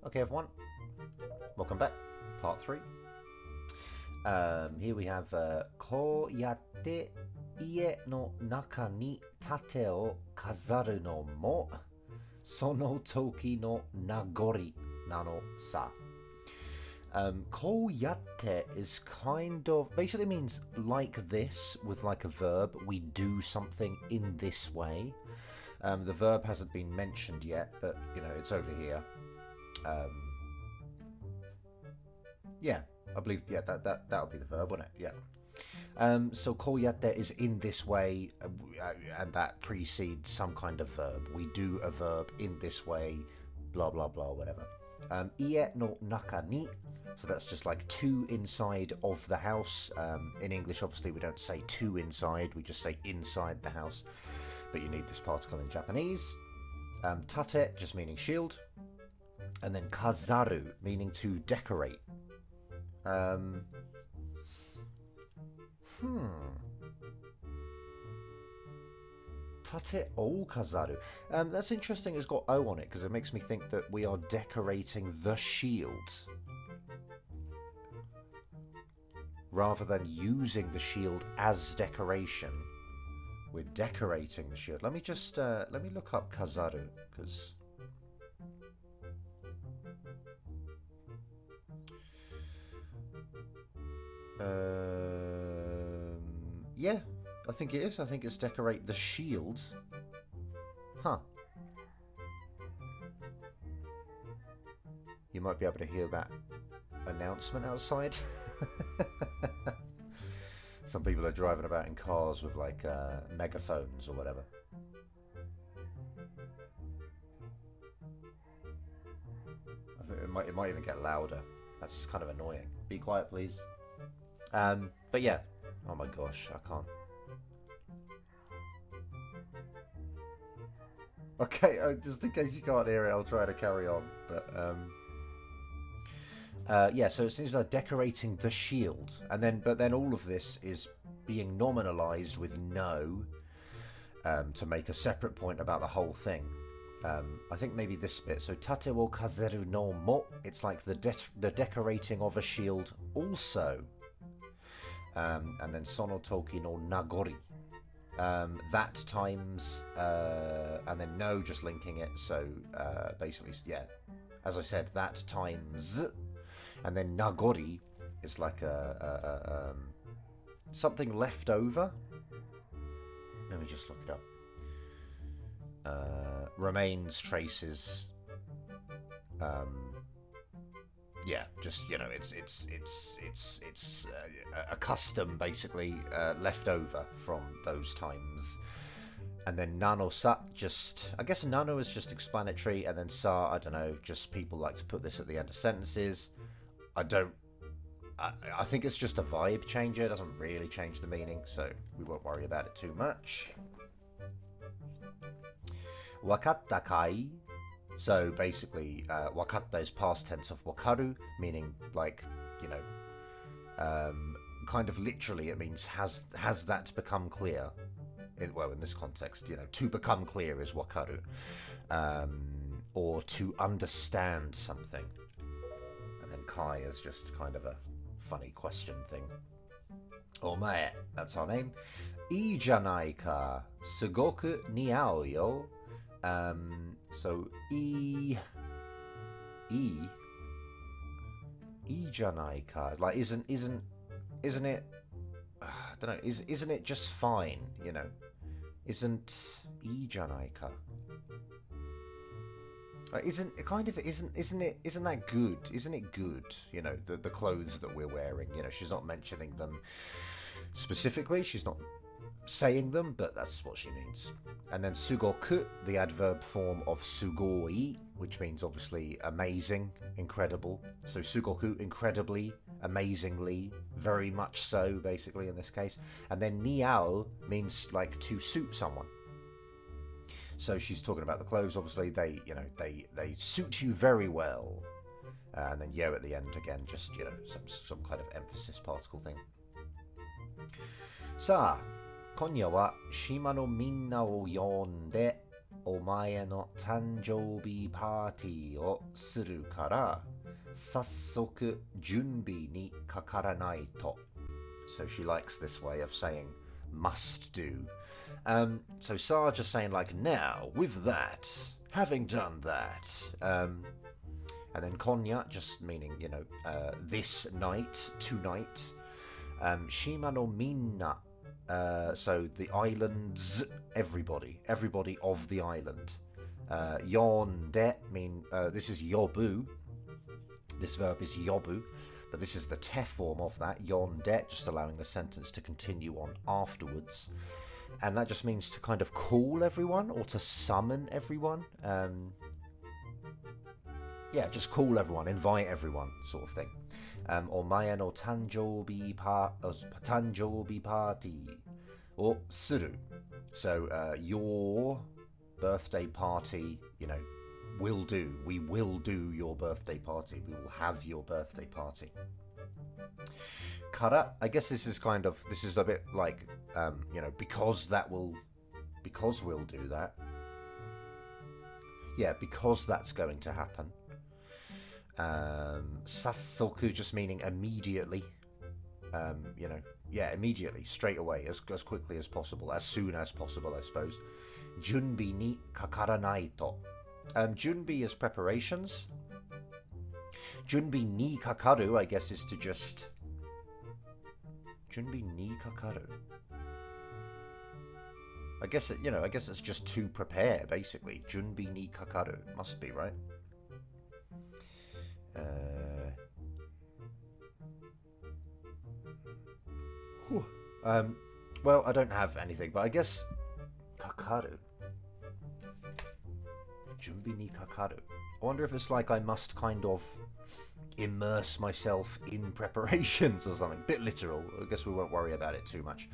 Okay, everyone, welcome back. Part 3. Here we have こうやって家の中に盾を飾るのもその時の名残なのさ。こうやって is kind of basically means like this with like a verb. We do something in this way. The verb hasn't been mentioned yet, but you know it's over here. Yeah, I believe that'll be the verb, won't it? Yeah. So こうやって is in this way, and that precedes some kind of verb. We do a verb in this way, blah blah blah, whatever. 家の中に, so that's just like to inside of the house. In English, obviously, we don't say to inside, we just say inside the house. But you need this particle in Japanese. Tate, just meaning shield. And then kazaru, meaning to decorate. Tate o kazaru. That's interesting, it's got O on it, because it makes me think that we are decorating the shield. Rather than using the shield as decoration. We're decorating the shield. Let me just, let me look up kazaru, because... yeah, I think it is. I think it's decorate the shield. Huh. You might be able to hear that announcement outside. Some people are driving about in cars with like megaphones or whatever. I think it might even get louder. That's kind of annoying. Be quiet, please. But yeah. Oh my gosh, I can't. Okay, just in case you can't hear it, I'll try to carry on. But yeah, so it seems like decorating the shield, and then but then all of this is being nominalized with no to make a separate point about the whole thing. I think maybe this bit. So tate wo kazeru no mo. It's like the decorating of a shield also. And then sono toki no nagori. That times, and then no, just linking it. So basically, yeah, as I said, that times, and then nagori is like a something left over. Let me just look it up. Remains, traces. Yeah, just, you know, it's a custom basically left over from those times. And then nano sa, just, I guess nano is just explanatory, and then sa, I don't know, just people like to put this at the end of sentences. I think it's just a vibe changer, it doesn't really change the meaning, so we won't worry about it too much. Wakatta kai. So basically, wakatta is past tense of wakaru, meaning like, you know, kind of literally it means has that become clear? Well, in this context, you know, to become clear is wakaru, or to understand something. And then kai is just kind of a funny question thing. Omae, that's our name. Ii janai ka, sugoku niau yo. So e janai ka, like isn't it? I don't know. Isn't it just fine? You know, isn't e janai ka? Like, isn't that good? Isn't it good? You know, the clothes that we're wearing. You know, she's not mentioning them specifically. She's not saying them, but that's what she means. And then sugoku, the adverb form of sugoi, which means obviously amazing, incredible. So sugoku, incredibly, amazingly, very much so, basically in this case. And then niao means like to suit someone. So she's talking about the clothes. Obviously, they suit you very well. And then yo at the end again, just, you know, some kind of emphasis particle thing. Sa. 今夜は島のみんなを呼んでお前の誕生日パーティーをするから早速準備にかからないと. So she likes this way of saying must do. So Sarah just saying like, now with that, having done that, and then Konya just meaning, this night, tonight. Shima no minna, so the islands, everybody of the island. Yonde mean this is yobu. This verb is yobu, but this is the te form of that, yonde, just allowing the sentence to continue on afterwards. And that just means to kind of call everyone or to summon everyone. Just call everyone, invite everyone, sort of thing. Omae no tanjoubi party o suru. So your birthday party, will do. We will do your birthday party. We will have your birthday party. Kara, I guess this is a bit like, because we'll do that. Yeah, because that's going to happen. Sassoku just meaning immediately. Immediately, straight away, as quickly as possible, as soon as possible, I suppose. Junbi ni kakaranai to. Junbi is preparations. Junbi ni kakaru, I guess, is to just... Junbi ni kakaru. I guess it's just to prepare, basically. Junbi ni kakaru. Must be, right? Well, I don't have anything, but I guess... Kakaru. Junbi ni kakaru. I wonder if it's like I must kind of immerse myself in preparations or something. Bit literal. I guess we won't worry about it too much.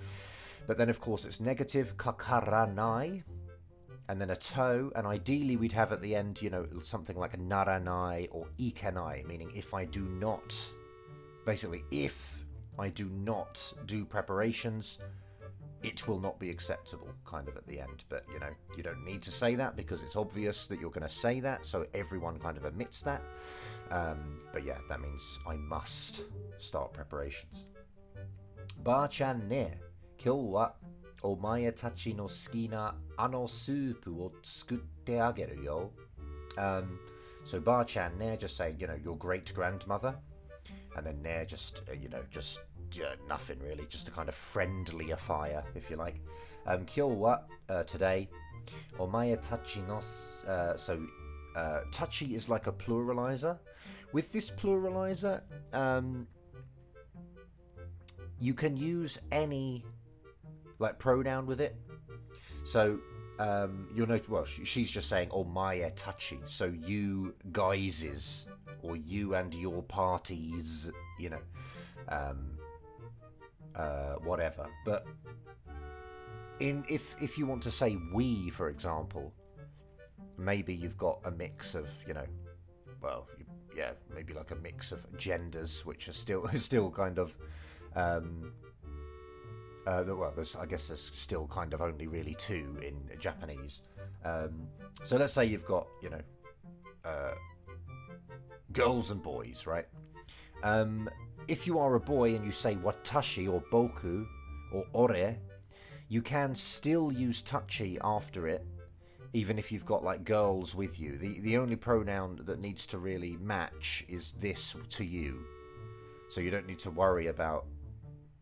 But then, of course, it's negative, kakaranai, and then a to, and ideally we'd have at the end, something like a naranai or ikenai, meaning if I do not, basically, if I do not do preparations, it will not be acceptable, kind of at the end. But, you don't need to say that because it's obvious that you're going to say that, so everyone kind of admits that. But yeah, that means I must start preparations. Ba-chan ne, kyou wa omae tachi no suki na ano soup wo tsukutte ageru yo. So ba-chan ne, just saying, your great-grandmother. And then ne, just nothing really, just a kind of friendlier fire, if you like. Kyou wa, today. Omae tachi no, tachi is like a pluralizer. With this pluralizer, you can use any pronoun with it. So you'll note, well, she's just saying omae tachi, so you guyses, or you and your parties, whatever. But if you want to say we, for example, maybe you've got a mix of, maybe like a mix of genders, which are still kind of, there's still kind of only really two in Japanese. So let's say you've got, girls and boys, right? If you are a boy and you say watashi or boku or ore, you can still use tachi after it, even if you've got girls with you. The only pronoun that needs to really match is this to you. So you don't need to worry about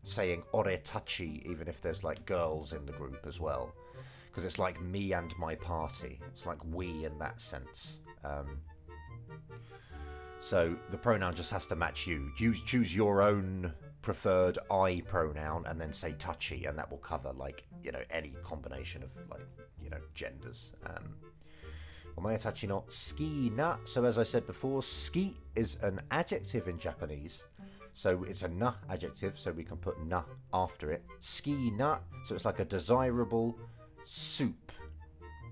saying ore tachi, even if there's girls in the group as well. Because it's like me and my party. It's like we in that sense. So the pronoun just has to match you. Choose your own preferred I pronoun and then say tachi, and that will cover any combination of genders. Omae tachi no suki na. So as I said before, suki is an adjective in Japanese. So it's a na adjective, so we can put na after it. Suki na, so it's like a desirable soup,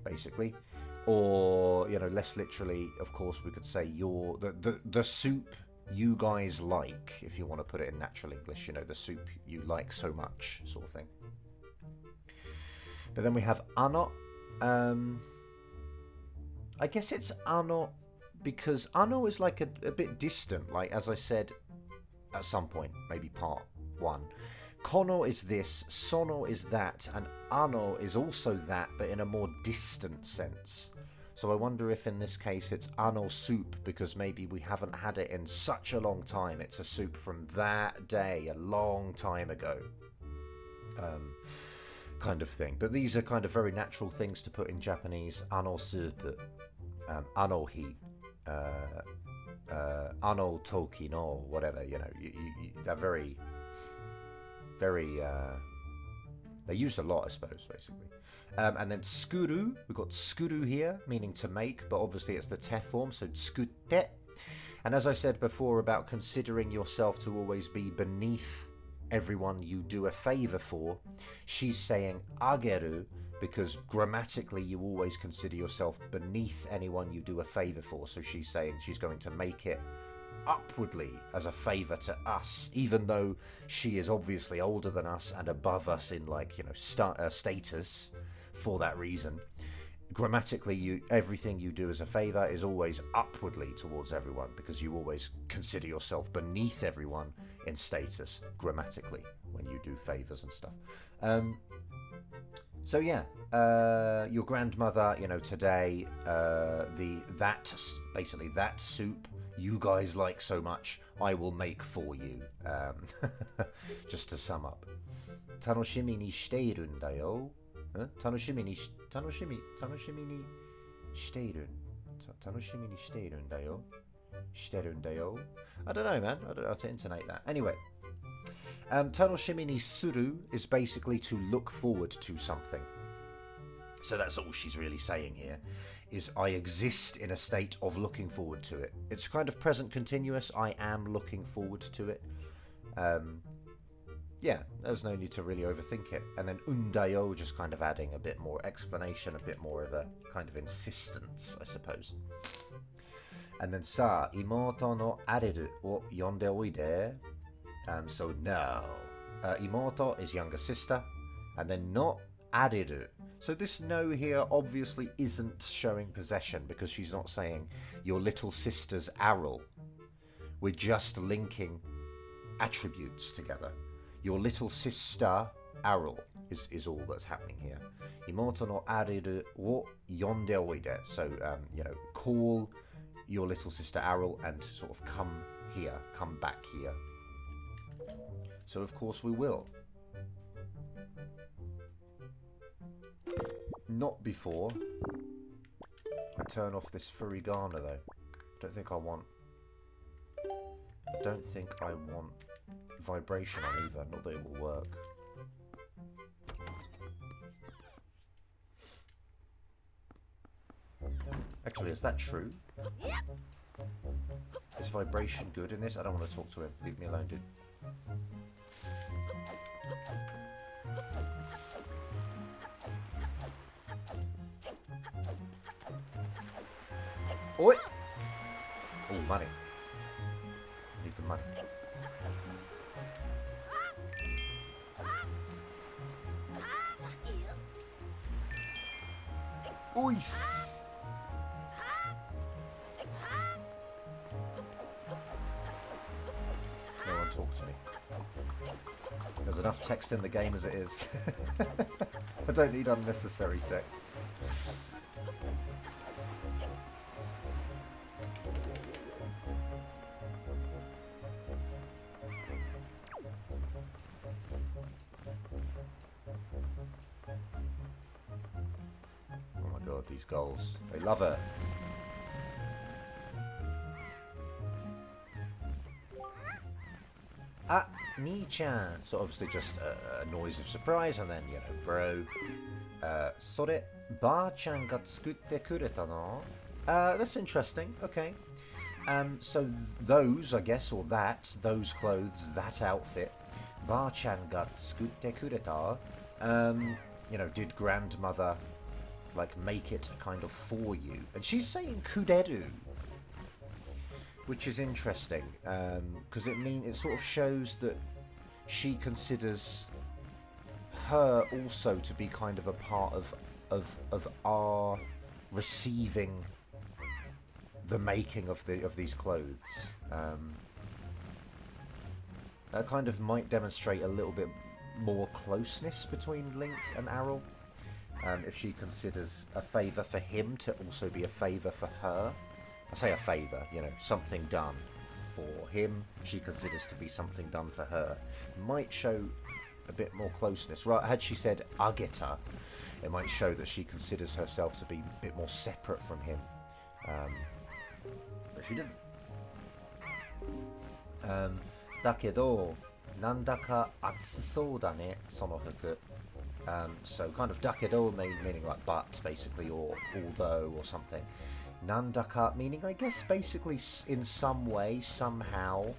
basically. Or, less literally, of course, we could say the soup you guys like, if you want to put it in natural English, the soup you like so much, sort of thing. But then we have ano. I guess it's ano because ano is like a bit distant, like as I said at some point, maybe part 1. Kono is this, sono is that, and ano is also that, but in a more distant sense. So I wonder if in this case it's ano soup because maybe we haven't had it in such a long time. It's a soup from that day, a long time ago. Kind of thing. But these are kind of very natural things to put in Japanese. Ano soup, ano hi, ano toki no, whatever, you know. They're very, very, they're used a lot, I suppose, basically. And then tsukuru, we've got tsukuru here, meaning to make, but obviously it's the te form, so tsukutte. And as I said before about considering yourself to always be beneath everyone you do a favor for, she's saying ageru because grammatically you always consider yourself beneath anyone you do a favor for. So she's saying she's going to make it upwardly as a favor to us, even though she is obviously older than us and above us in, like, you know, status. For that reason, grammatically, everything you do as a favor is always upwardly towards everyone because you always consider yourself beneath everyone in status grammatically when you do favors and stuff. So yeah, your grandmother, you know, today, basically that soup you guys like so much, I will make for you. Just to sum up. 楽しみにしているんだよ。楽しみにしているんだよ。してるんだよ。I don't know, man. I don't know how to intonate that. Anyway, 楽しみにする is basically to look forward to something. So that's all she's really saying here, is I exist in a state of looking forward to it. It's kind of present continuous. I am looking forward to it. Yeah, there's no need to really overthink it. And then undayo, just kind of adding a bit more explanation, a bit more of a kind of insistence, I suppose. And then sa, imoto no areru o yonde oide. So no. Imoto is younger sister. And then no areru. So this no here obviously isn't showing possession because she's not saying your little sister's Arul. We're just linking attributes together. Your little sister, Arul, is all that's happening here. Imoto no areru wo yonde oide. So, you know, call your little sister Arul and sort of come here, come back here. So, of course, we will. Not before I turn off this furigana, though. I don't think I want vibration on either, not that it will work. Actually, is that true? Is vibration good in this? I don't want to talk to him. Leave me alone, dude. Oi! Oh, money. Need the money. Ois! No one talk to me. There's enough text in the game as it is. I don't need unnecessary text. These goals. They love it. Ah, Nii-chan. So obviously just a noise of surprise and then, you know, bro. Sore, ba-chan ga tsukutte kureta no? That's interesting. Okay. So those, I guess, or that, those clothes, that outfit, ba-chan ga tsukutte kureta, you know, did grandmother like make it kind of for you? And she's saying kureru, which is interesting because it sort of shows that she considers her also to be kind of a part of our receiving the making of these clothes. That kind of might demonstrate a little bit more closeness between Link and Aryll. If she considers a favour for him to also be a favour for her. I say a favour, you know, something done for him, she considers to be something done for her. Might show a bit more closeness. Right, had she said Ageta, it might show that she considers herself to be a bit more separate from him. But she didn't. だけど、なんだか暑そうだね、その服。So kind of だけど meaning like but basically, or although or something. Nandaka meaning I guess basically in some way, somehow.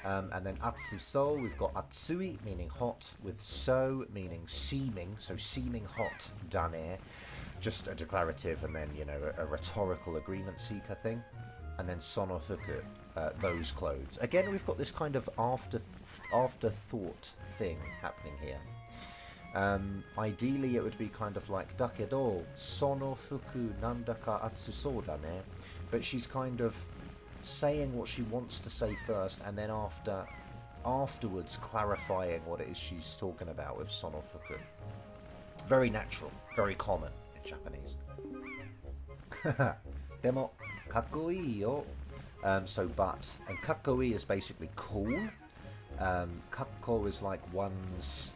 And then atsu so, we've got atsui meaning hot, with so meaning seeming, so seeming hot, dane, just a declarative and then, you know, a rhetorical agreement seeker thing. And then sonofuku, those clothes. Again, we've got this kind of afterthought thing happening here. Ideally, it would be kind of like dakedo sonofuku nandaka atsu so da ne, but she's kind of saying what she wants to say first, and then afterwards clarifying what it is she's talking about with sonofuku. Very natural, very common in Japanese. Demo kakkoi yo. So but, and kakkoi is basically cool. Kakko is like one's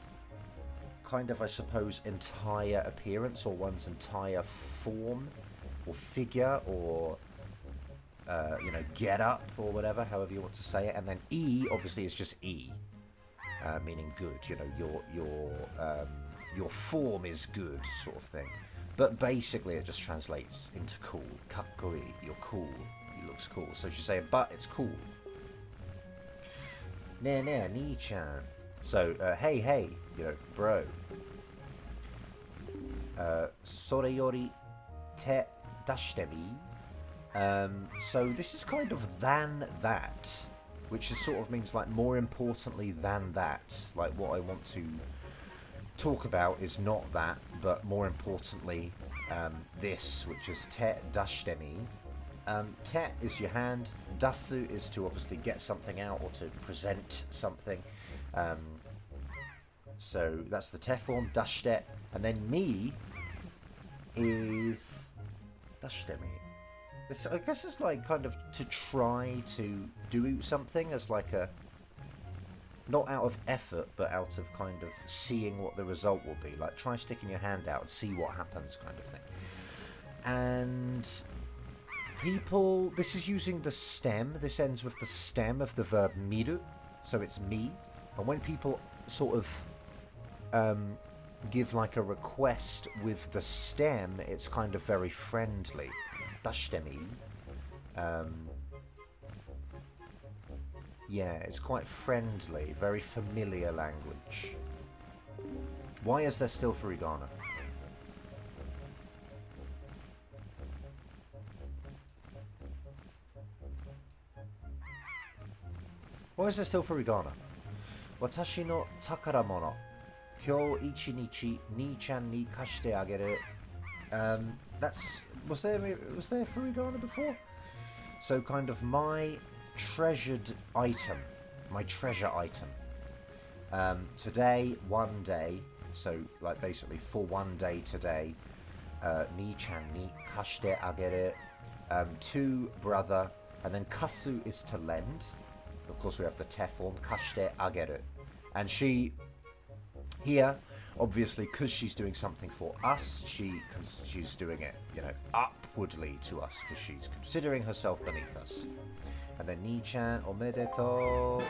kind of, I suppose, entire appearance, or one's entire form or figure, or you know, get up or whatever, however you want to say it. And then e obviously is just e, meaning good. You know, your form is good, sort of thing. But basically, it just translates into cool. Kakkoi, you're cool. He looks cool. So you say, but it's cool. Ne ne ni-chan. So hey, you know, bro. Sore yori te dashite mi. So this is kind of than that, which is sort of means like more importantly than that. Like what I want to talk about is not that, but more importantly this, which is te dashite mi. Te is your hand, dasu is to obviously get something out or to present something. So that's the te form, dashite, and then mi is dashite mi. I guess it's like kind of to try to do something as like a, not out of effort, but out of kind of seeing what the result will be. Like try sticking your hand out and see what happens, kind of thing. And people, this is using the stem. This ends with the stem of the verb miru, so it's mi. And when people sort of give like a request with the stem, it's kind of very friendly. Dashite mi. Yeah, it's quite friendly, very familiar language. Why is there still furigana? Why is there still furigana? Watashi no takaramono. Kyou ichinichi nii-chan ni kashite ageru. That's, was there furigana before? So kind of my treasured item, my treasure item. Today, one day, so like basically for one day today, nii-chan ni kashite ageru, to brother, and then kasu is to lend. Of course we have the te form, kashite ageru. And she, here, obviously, because she's doing something for us, she's doing it, you know, upwardly to us, because she's considering herself beneath us. And then nii-chan omedetou.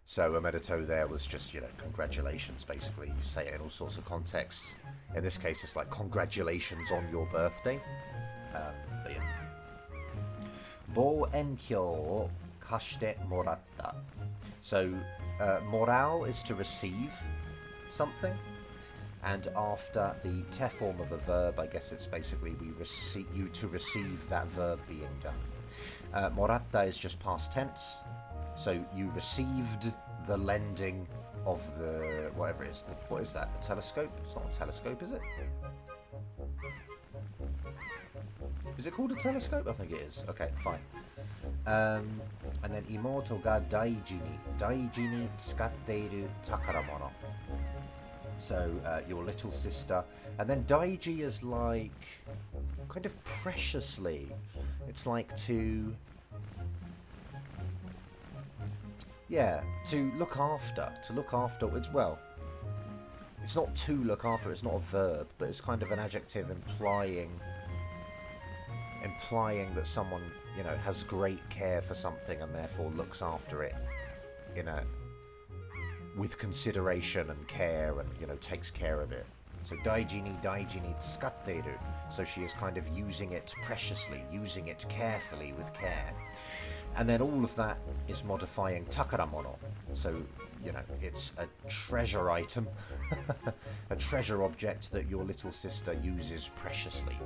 So omedetou there was just, you know, congratulations, basically. You say it in all sorts of contexts. In this case, it's like congratulations on your birthday. But yeah. Bo enkyou o kashite moratta. So morao is to receive something, and after the te form of a verb, I guess it's basically you to receive that verb being done. Moratta is just past tense, so you received the lending of the whatever it is. What is that? A telescope? It's not a telescope, is it? Is it called a telescope? I think it is. Okay, fine. And then imoto ga daiji ni tsukatteiru takaramono. So your little sister. And then daiji is like kind of preciously. It's like to look after. To look after. It's not to look after, it's not a verb, but it's kind of an adjective implying that someone, has great care for something and therefore looks after it with consideration and care and, takes care of it. So daiji ni tsukatteru. So she is kind of using it preciously, using it carefully with care. And then all of that is modifying takaramono. So, it's a treasure item, a treasure object that your little sister uses preciously.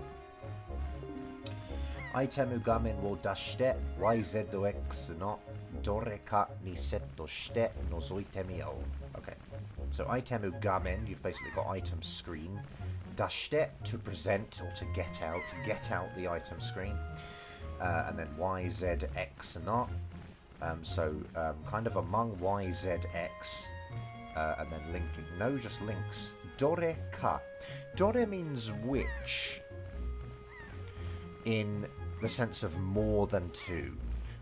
Itemu gamen wo dashite YZX no doreka ni setto shite nozoite miyou. Okay, so itemu gamen, you've basically got item screen. Dashite, to present or to get out the item screen. And then YZX not. So kind of among YZX and then linking. No, just links. Dore ka. Dore means which in the sense of more than two.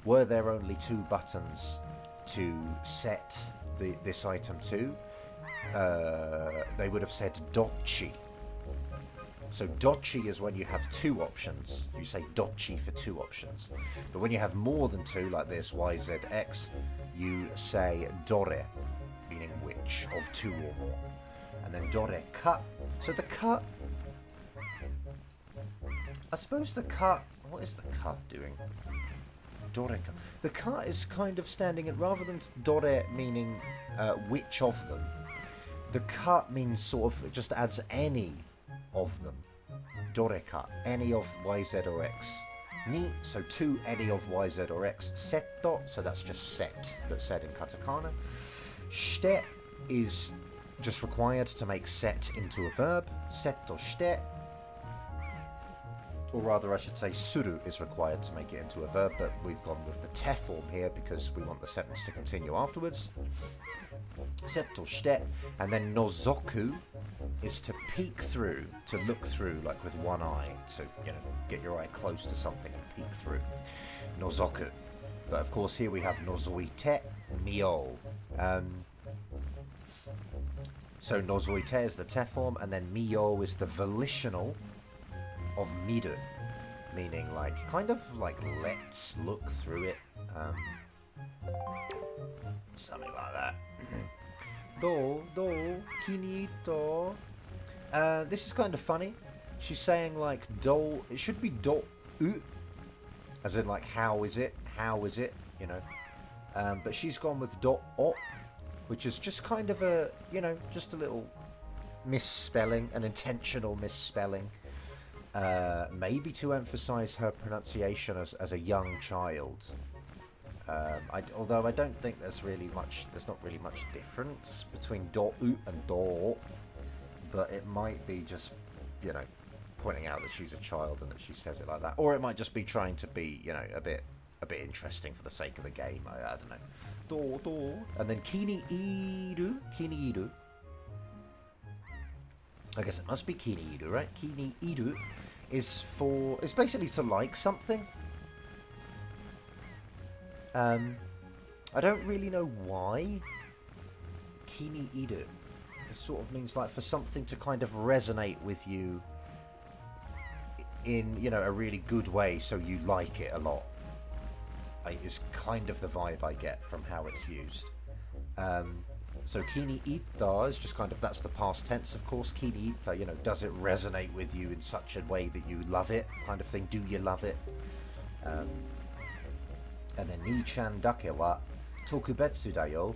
Were there only two buttons to set this item to, they would have said dochi. So dochi is when you have two options. You say dochi for two options. But when you have more than two, like this, YZX, you say dore, meaning which, of two or more. And then dore ka. So the ka, I suppose the ka, what is the ka doing? Dore ka. The ka is kind of standing in, rather than dore meaning which of them, the ka means sort of, it just adds any of them. Doreka, any of YZ or X. Ni, so to any of YZ or X. Setto, so that's just set, but said in katakana. Shite is just required to make set into a verb. Setto shite. Or rather, I should say suru is required to make it into a verb, but we've gone with the te form here because we want the sentence to continue afterwards. Setto shite. And then nozoku is to peek through, to look through, like with one eye, to, get your eye close to something and peek through. Nozoku. But of course here we have nozoite miyou. So nozoite is the te form, and then miyou is the volitional of miru, meaning kind of like let's look through it. Something like that. Do, kinito. This is kind of funny. She's saying do, it should be do u, as in how is it, but she's gone with do o, which is just kind of a, just a little misspelling, an intentional misspelling, maybe to emphasize her pronunciation as a young child. Although I don't think there's not really much difference between do u and do, but it might be just, pointing out that she's a child and that she says it like that, or it might just be trying to be, a bit interesting for the sake of the game. I don't know. Do, and then kini iru. I guess it must be kini iru, right? Kini iru is it's basically to like something. I don't really know why. Kini iru. It sort of means for something to kind of resonate with you in, a really good way, so you like it a lot. Is kind of the vibe I get from how it's used. So kini ita is just kind of, that's the past tense, of course. Kini ita, does it resonate with you in such a way that you love it, kind of thing. Do you love it? And then ni-chan dake wa tokubetsu da yo.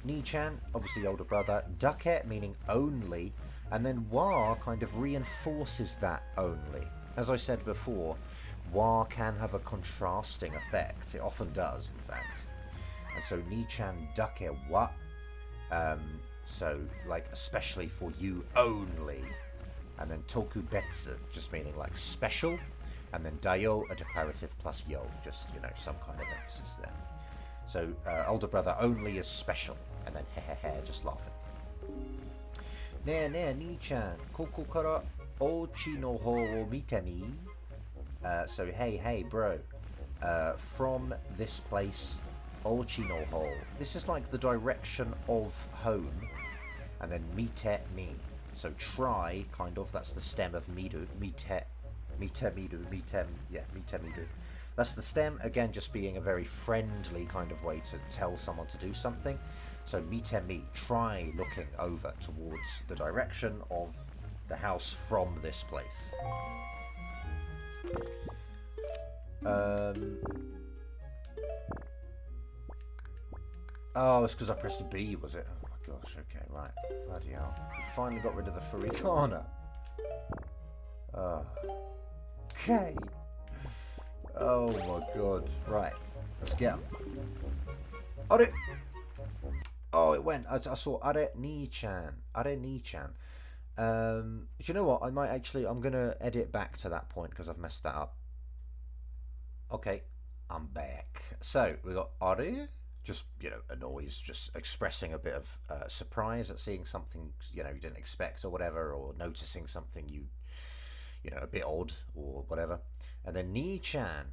Ni-chan, obviously older brother. Dake meaning only, and then wa kind of reinforces that only. As I said before, wa can have a contrasting effect. It often does, in fact. And so ni-chan dake wa, so especially for you only. And then tokubetsu, just meaning like special. And then dayo, a declarative plus yo, just, you know, some kind of emphasis there. So older brother only is special. And then hehehe, just laughing. Ne ne ni-chan, koko kara ochi no hou wo mite mi. So hey bro, from this place, ochi no hou. This is like the direction of home. And then mite mi. So try, kind of, that's the stem of miru. Mite miru. That's the stem, again, just being a very friendly kind of way to tell someone to do something. So mite mi, try looking over towards the direction of the house from this place. Oh, it's because I pressed B, was it? Oh my gosh, okay, right. Bloody hell. We finally got rid of the furikana. Okay. Oh my god. Right. Let's get him. Are! Oh, it went. I saw Are ni-chan. Are ni-chan. Do you know what? I'm going to edit back to that point because I've messed that up. Okay. I'm back. So, we got Are. Just, you know, a noise. Just expressing a bit of surprise at seeing something, you know, you didn't expect or whatever. Or noticing something you know, a bit odd or whatever. And then ni-chan,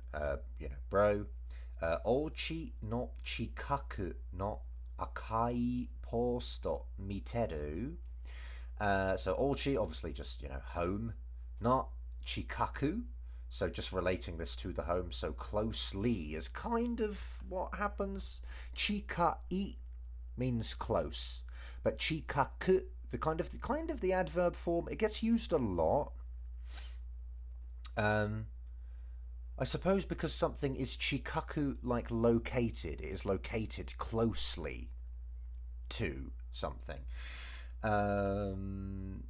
you know, bro. Ochi no chikaku no akai posto miteru. So ochi, obviously just, you know, home. Not chikaku. So just relating this to the home so closely is kind of what happens. Chikai means close. But chikaku, the kind of the adverb form, it gets used a lot. I suppose because something is chikaku, like located, it is located closely to something. And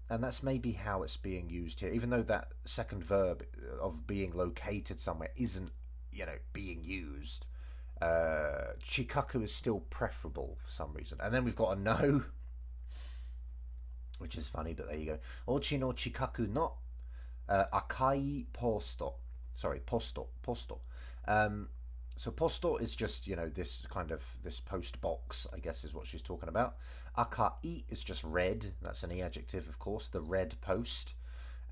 that's maybe how it's being used here, even though that second verb of being located somewhere isn't, you know, being used. Chikaku is still preferable for some reason. And then we've got a no, which is funny, but there you go. Ochi no chikaku no akai posto. Sorry, posto. So posto is just, you know, this post box, I guess is what she's talking about. Akai is just red. That's an adjective, of course. The red post.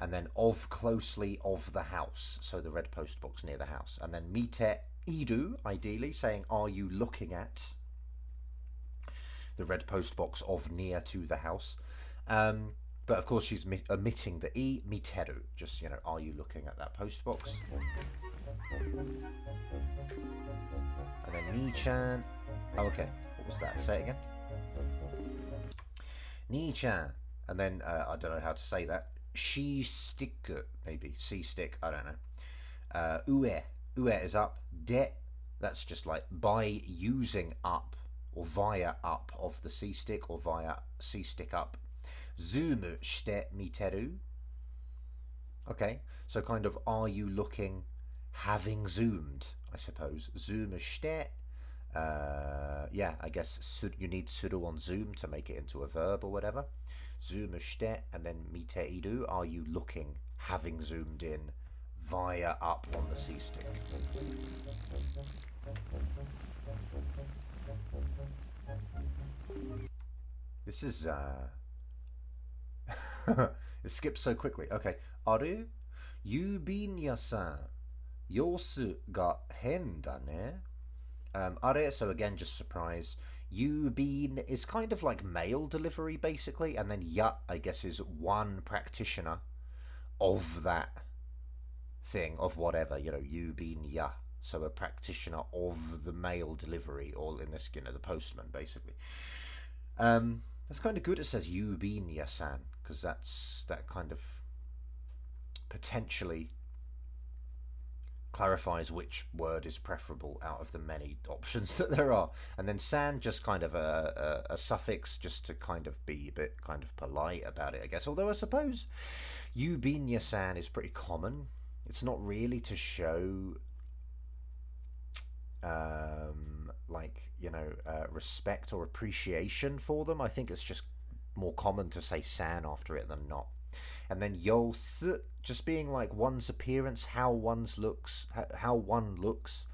And then of closely of the house. So the red post box near the house. And then mite iru, ideally, saying are you looking at the red post box of near to the house. But of course she's omitting the E, miteru. Just, you know, are you looking at that post box? And then ni-chan. Oh, okay. What was that? Say it again. Ni-chan. And then, I don't know how to say that. She stick, maybe. C stick, I don't know. Ue. Ue is up. De, that's just like by using up or via up of the C stick or via C stick up. Zoom shite miteru. Okay, so kind of are you looking, having zoomed, I suppose. Zoom shite. Yeah, I guess you need suru on zoom to make it into a verb or whatever. Zoom shite, and then miteiru, are you looking, having zoomed in via up on the C stick. This is it skips so quickly. Okay. Aru? Yubinya-san. Yosu ga hen da ne. Are, so again, just surprise. Yubin is kind of like mail delivery, basically. And then ya, I guess, is one practitioner of that thing, of whatever, you know, yubin ya. So a practitioner of the mail delivery, or in this, you know, the postman, basically. That's kind of good. It says yubinya-san, because that kind of potentially clarifies which word is preferable out of the many options that there are. And then san, just kind of a suffix, just to kind of be a bit kind of polite about it, I guess. Although I suppose yubinya-san is pretty common. It's not really to show like, you know, respect or appreciation for them. I think it's just more common to say san after it than not. And then yosu, just being like one's appearance, how one's looks, how one looks,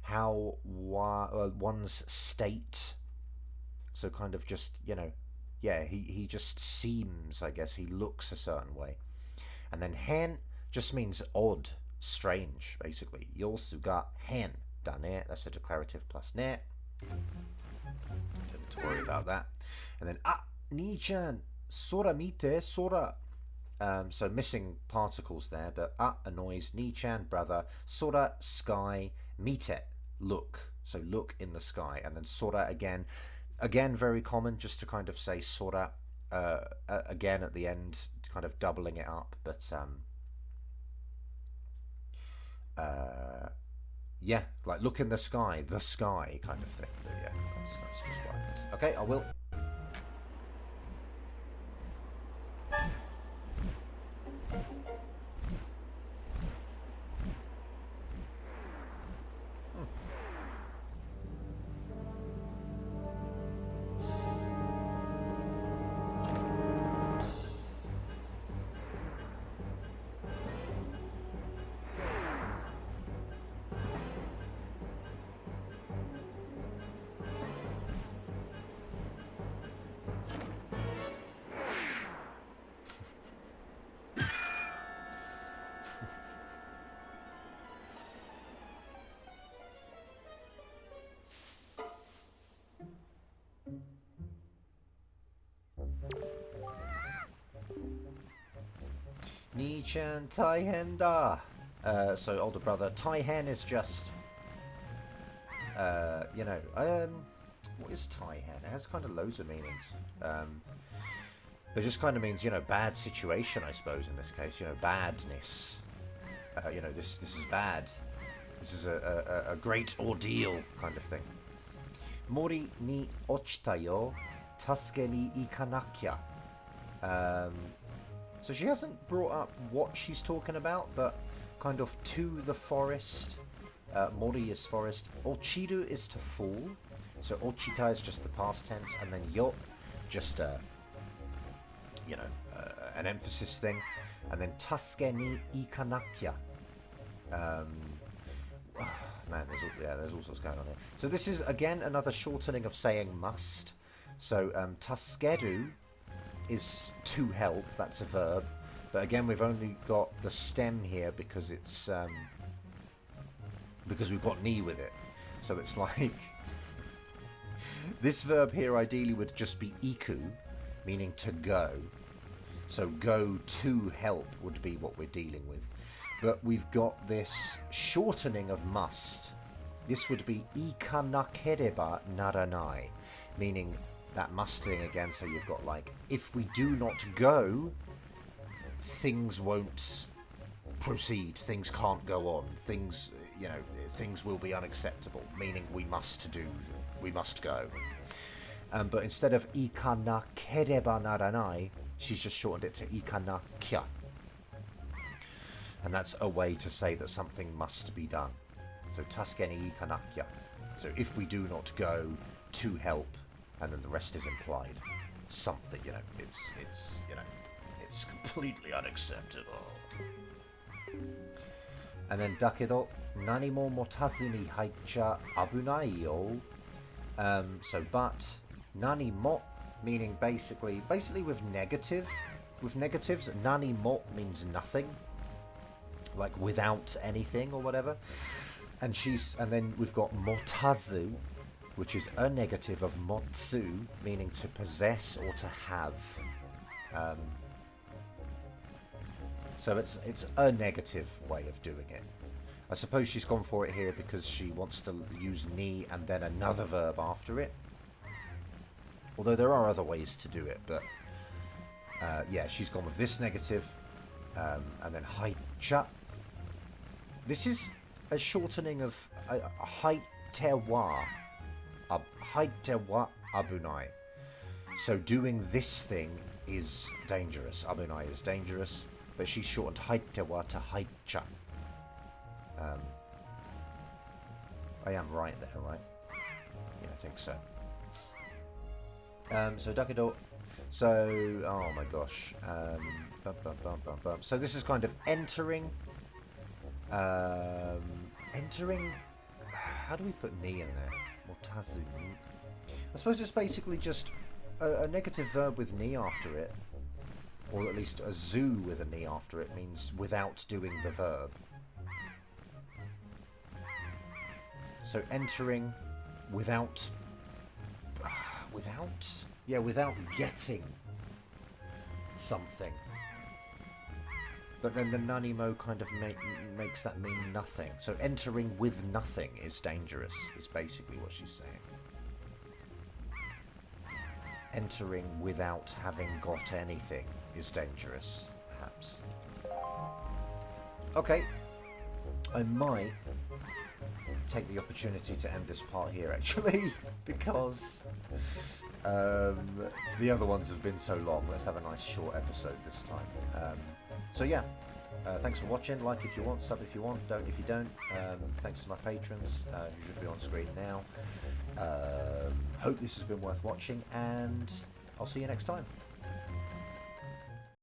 how one's state. So kind of just, you know, yeah, he just seems, I guess, he looks a certain way. And then hen just means odd, strange, basically. Yosu ga hen da ne. That's a declarative plus ne. Don't need to worry about that. And then ni-chan, sora mite, sora. So missing particles there, but annoys, ni-chan, brother, sora, sky, mite, look. So look in the sky. And then sora again very common, just to kind of say sora again at the end, kind of doubling it up. But yeah, like look in the sky kind of thing. But yeah, that's just what it is. Okay, I will. Ni-chan taihen da. So older brother. Taihen is just, you know, what is taihen? It has kind of loads of meanings. It just kind of means, you know, bad situation, I suppose, in this case. You know, badness. You know, this is bad. This is a great ordeal kind of thing. Mori ni ochita yo. Tasuke ni ikanakia. So she hasn't brought up what she's talking about, but kind of to the forest. Mori is forest. Ochiru is to fall. So ochita is just the past tense, and then yo, just you know, an emphasis thing, and then tasuke ni ikanakia. Man, there's all sorts going on here. So this is again another shortening of saying must. So tasukeru is to help, that's a verb, but again we've only got the stem here because it's because we've got ni with it, so it's like this verb here ideally would just be iku, meaning to go, so go to help would be what we're dealing with, but we've got this shortening of must. This would be ikanakereba naranai, meaning that musting again, so you've got like, if we do not go, things won't proceed, things can't go on, things, you know, things will be unacceptable, meaning we must go. But instead of ikanakereba naranai, she's just shortened it to ikanakya. And that's a way to say that something must be done. So tasuke ni ikanakya. So if we do not go to help, and then the rest is implied. Something, you know, it's you know, it's completely unacceptable. And then dakedo nani mo motazu ni haicha abunai yo. So but nani mo meaning basically with negatives, nani mo means nothing, like without anything or whatever. And then we've got motazu, which is a negative of motsu, meaning to possess or to have. So it's a negative way of doing it. I suppose she's gone for it here because she wants to use ni and then another verb after it. Although there are other ways to do it, but yeah, she's gone with this negative, and then haicha. This is a shortening of haitewa. Haitewa abunai. So doing this thing is dangerous. Abunai is dangerous, but she shortened haitewa to haicha. I am right there, right? Yeah, I think so. So dakedo, So, oh my gosh. So this is kind of entering. Entering. How do we put ni in there? Motazu. I suppose it's basically just a negative verb with ni after it, or at least a zu with a ni after it means without doing the verb. So entering without getting something. But then the nanimo kind of makes that mean nothing. So entering with nothing is dangerous, is basically what she's saying. Entering without having got anything is dangerous, perhaps. Okay. I might take the opportunity to end this part here, actually, because the other ones have been so long. Let's have a nice short episode this time. So yeah, thanks for watching. Like if you want, sub if you want, don't if you don't. Thanks to my patrons, who should be on screen now. Hope this has been worth watching, and I'll see you next time.